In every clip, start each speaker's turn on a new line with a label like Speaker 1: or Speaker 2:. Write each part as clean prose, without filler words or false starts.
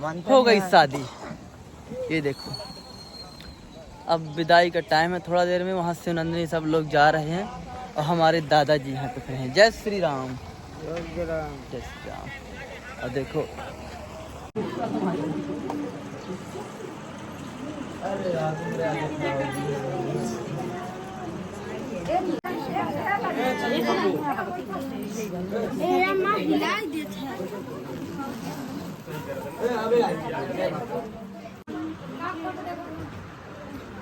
Speaker 1: हो गई शादी। ये देखो अब विदाई का टाइम है, थोड़ा देर में वहाँ से नंदिनी सब लोग जा रहे हैं और हमारे दादाजी यहाँ पे खड़े हैं। जय श्री राम, जय श्री राम, जय श्री राम। और देखो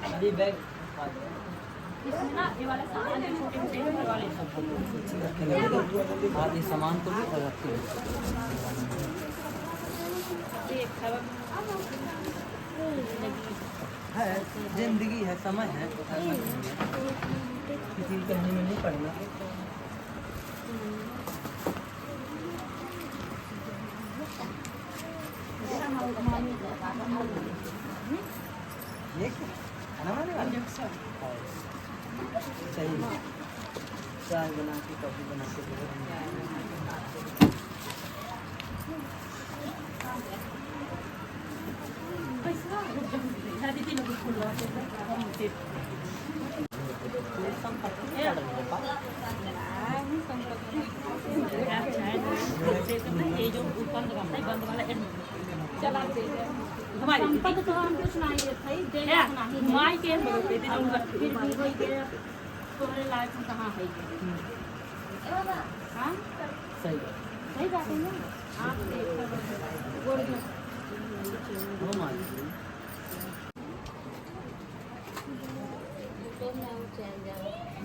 Speaker 1: अरे बैग ये वाला सामान है, छोटे छोटे वाले आप ये सामान को भी रखते है। जिंदगी है, समय है, किसी कहने में नहीं पड़ना। ये सही चाय बना के कॉफी बना के हमारे तो हम कुछ नहीं माई के तुम्हारे लाइफ में कहाँ है? हाँ सही सही बात है ना।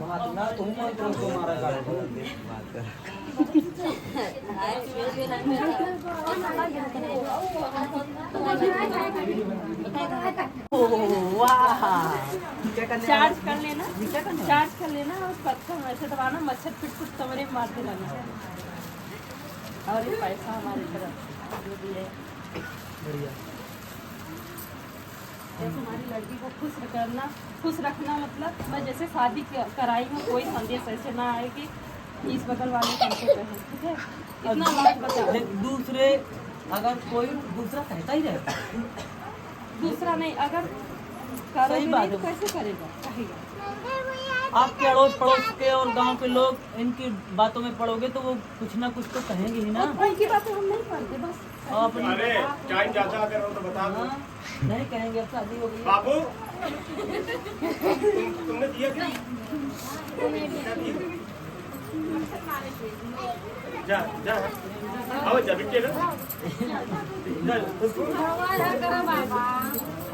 Speaker 1: आप ना तुम तुम्हारा चार्ज कर लेना, चार्ज कर लेना और पत्थर ऐसे दबाना, मच्छर फिट कमरे में मारते रहना। और ये पैसा हमारी तरफ जो भी है बढ़िया। जैसे हमारी लड़की को खुश रखना मतलब मैं जैसे शादी कराई हूँ, कोई संदेश ऐसे ना आए कि इस बगल वाले हमको कहें, ठीक है? इतना लाज बचा। दूसरे अगर कोई दूसरा कहता ही रहता, दूसरा नहीं अगर सही बात है, कैसे करेगा? कहेगा। आपके अड़ोस पड़ोस के और गांव के लोग इनकी बातों में पड़ोगे तो वो कुछ ना कुछ तो कहेंगे ही ना। उनकी बातें हम नहीं पढ़ते, बस
Speaker 2: अरे टाइम जाता अगर हो तो बता दो।
Speaker 1: नहीं कहेंगे अब शादी हो गई।
Speaker 2: बाबू तुमने दिया क्या? जा जा आओ जा बिट्टे ना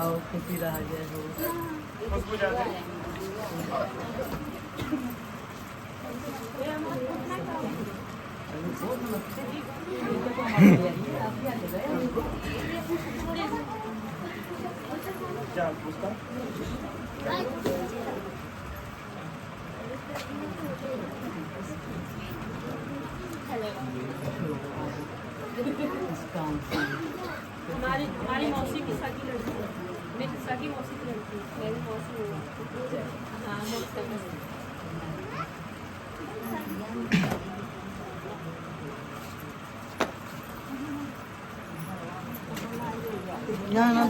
Speaker 1: आओ खुशी रहा जाए हो
Speaker 2: खुशबू जा जा उसका
Speaker 3: हमारी मौसी की सगी लड़की है, मेरी सगी मौसी की लड़की, मेरी मौसी हाँ
Speaker 1: ना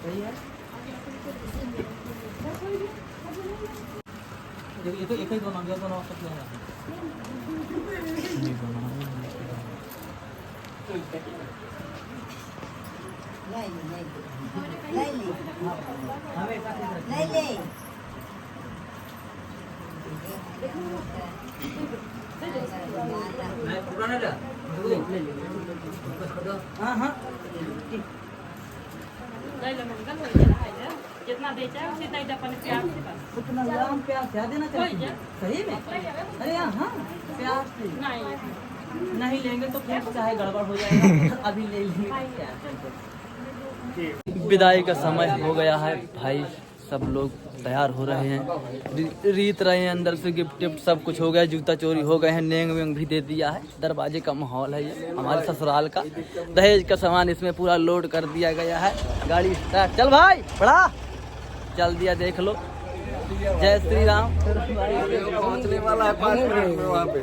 Speaker 1: सही है। ये तो एक ही दोनों गया दोनों वक्त है।
Speaker 4: हाँ हाँ
Speaker 1: ले लो मंगल हो गया है जितना बेचा है उसी तरह अपन प्याज से बस
Speaker 4: उतना हम प्याज क्या देना चाहते हैं सही में? अरे हाँ प्याज
Speaker 1: नहीं
Speaker 4: नहीं लेंगे तो फिर चाहे गड़बड़ हो जाएगा, अभी ले लेंगे क्या। विदाई का समय हो गया है भाई, सब लोग तैयार हो रहे हैं, रीत रहे हैं, अंदर से गिफ्ट टिफ्ट सब कुछ हो गया, जूता चोरी हो गए हैं, नेंग वेंग भी दे दिया है। दरवाजे का माहौल है ये हमारे ससुराल का, दहेज का सामान इसमें पूरा लोड कर दिया गया है। गाड़ी स्टार्ट, चल भाई बड़ा चल दिया, देख लो। जय श्री राम।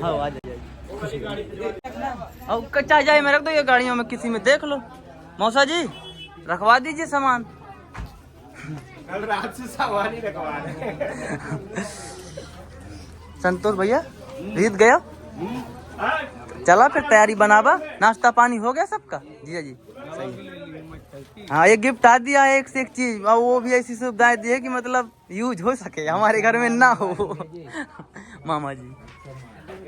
Speaker 4: हाँ आ जाइए, अब कच्चा जाए मैं रख दो ये गाड़ियों में, किसी में देख लो। मौसा जी रखवा दीजिए सामान।
Speaker 2: कल रात से सामान ही रखवा रहे।
Speaker 4: संतोष भैया रीत गया, चला फिर तैयारी बनावा, नाश्ता पानी हो गया सबका? जीजा जी सही। हाँ एक गिफ्ट आ दिया है, एक से एक चीज, और वो भी ऐसी सुविधाएं दी है कि मतलब यूज हो सके, हमारे घर में ना हो। मामा जी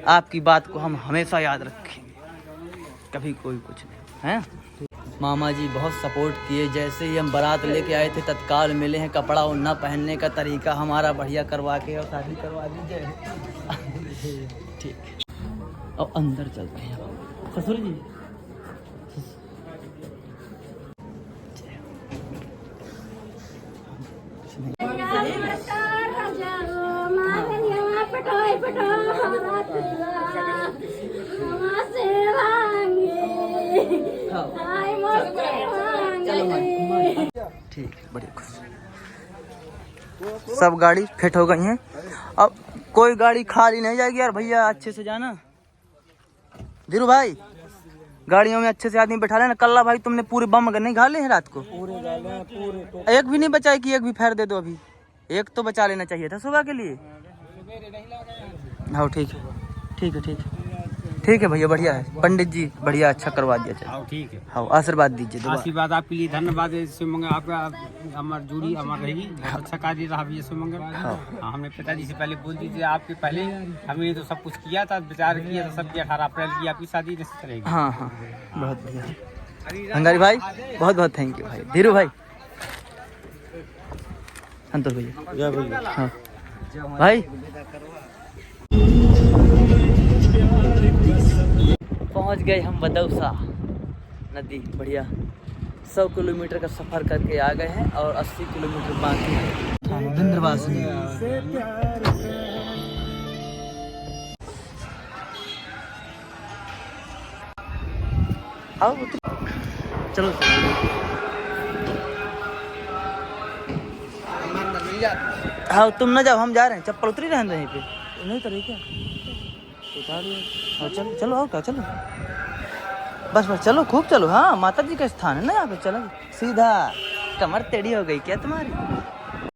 Speaker 4: आपकी बात को हम हमेशा याद रखेंगे, कभी कोई कुछ नहीं है। मामा जी बहुत सपोर्ट किए, जैसे ही हम बारात लेके आए थे तत्काल मिले हैं, कपड़ा उन्ना पहनने का तरीका हमारा बढ़िया करवा के और शादी करवा दीजिए। ठीक, और अंदर चलते हैं ससुर जी। ठीक बढ़िया खुश। सब गाड़ी फिट हो गई हैं, अब कोई गाड़ी खाली नहीं जाएगी यार भैया, अच्छे से जाना। धीरू भाई गाड़ियों में अच्छे से आदमी बैठा लेना। कल्ला भाई तुमने पूरे बम नहीं घाले हैं रात को? पूरे एक भी नहीं बचा है कि एक भी फेर दे दो? अभी एक तो बचा लेना चाहिए था सुबह के लिए। हाँ ठीक है ठीक है ठीक है ठीक है भैया, बढ़िया है। पंडित जी बढ़िया अच्छा करवा दिया चलो।
Speaker 2: ठीक है,
Speaker 4: हाँ आशीर्वाद दीजिए।
Speaker 2: आशीर्वाद आपके लिए, धन्यवाद। शिवमंगल आपका हमारी जोड़ी अमर रहेगी, बहुत अच्छा कार्य रहा भैया शिवमंगल। हाँ हमने पिताजी से पहले बोल दीजिए, आपके पहले हमने तो सब कुछ किया था, विचार किया था सब, 18 अप्रैल की आपकी शादी निश्चित रहेगी।
Speaker 4: हाँ हाँ बहुत बढ़िया अंगारी भाई, बहुत बहुत थैंक यू भाई। धीरू भाई, संतोष भैया, हाँ भाई। पहुंच गए हम बदौसा नदी, बढ़िया 100 किलोमीटर का सफर करके आ गए हैं और 80 किलोमीटर बाकी है। धन्यवाद। आओ चलो हाँ तुम ना जाओ, हम जा रहे हैं, चप्पल उतरी रहने यहीं पे नहीं उतरी क्या? उतार हाँ चलो चलो, और क्या चलो, बस बस चलो खूब चलो। हाँ माता जी का स्थान है ना यहाँ पे, चलो सीधा। कमर टेढ़ी हो गई क्या तुम्हारी?